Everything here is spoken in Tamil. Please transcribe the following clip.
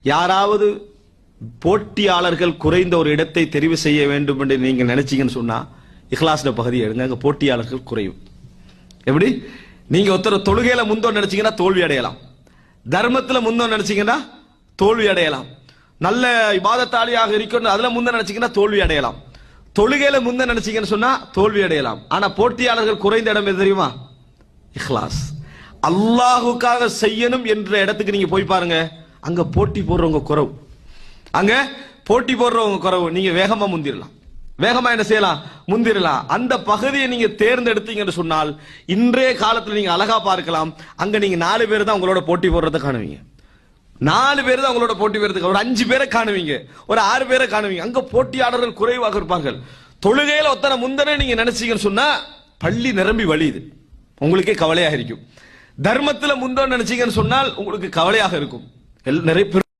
யாராவது போட்டியாளர்கள் குறைந்த ஒரு இடத்தை தெரிவு செய்ய வேண்டும் என்று நீங்க நினைச்சீங்கன்னு சொன்னா இஹ்லாஸ்ல பகுதியை எடுங்க, அங்க போட்டியாளர்கள் குறையும். எப்படி நீங்க ஒருத்தர் தொழுகையில முந்தோன்னு நினைச்சீங்கன்னா தோல்வி அடையலாம், தர்மத்துல முந்தோன்னு நினைச்சீங்கன்னா தோல்வி அடையலாம், நல்ல இபாதத்தாளியாக இருக்கணும் அதுல முந்த நினைச்சீங்கன்னா தோல்வி அடையலாம், தொழுகையில முந்த நினைச்சீங்கன்னு சொன்னா தோல்வி அடையலாம். ஆனா போட்டியாளர்கள் குறைந்த இடம் எது தெரியுமா? இஹ்லாஸ். அல்லாஹுக்காக செய்யணும் என்ற இடத்துக்கு நீங்க போய் பாருங்க, அங்க போட்டி போடுறவங்க குறவு, அங்க போட்டி போடுறவங்க குறவு. நீங்க வேகமா முந்திரலாம், வேகமா என்ன செய்யலாம்? முந்திரலாம். அந்த பகுதியை நீங்க தேர்ந்தெடுத்தீங்கன்னு சொன்னால் இன்றைய காலத்துல நீங்க அழகா பார்க்கலாம், அங்க நீங்க 4 பேர் தான் உங்களோட போட்டி போடுறத காணுவீங்க, 4 பேர் தான் உங்களோட போட்டி போடுறதுக்கு, ஒரு 5 பேரை காணுவீங்க, ஒரு 6 பேரை காணுவீங்க. அங்க போட்டியாளர்கள் குறைவாக இருப்பார்கள். தொழுகையில ஒத்தனை முந்தன நீங்க நினைச்சீங்கன்னு சொன்னா பள்ளி நிரம்பி வழியுது, உங்களுக்கே கவலையாக இருக்கும். தர்மத்துல முந்தோன்னு நினைச்சீங்கன்னு சொன்னால் உங்களுக்கு கவலையாக இருக்கும். நிறைய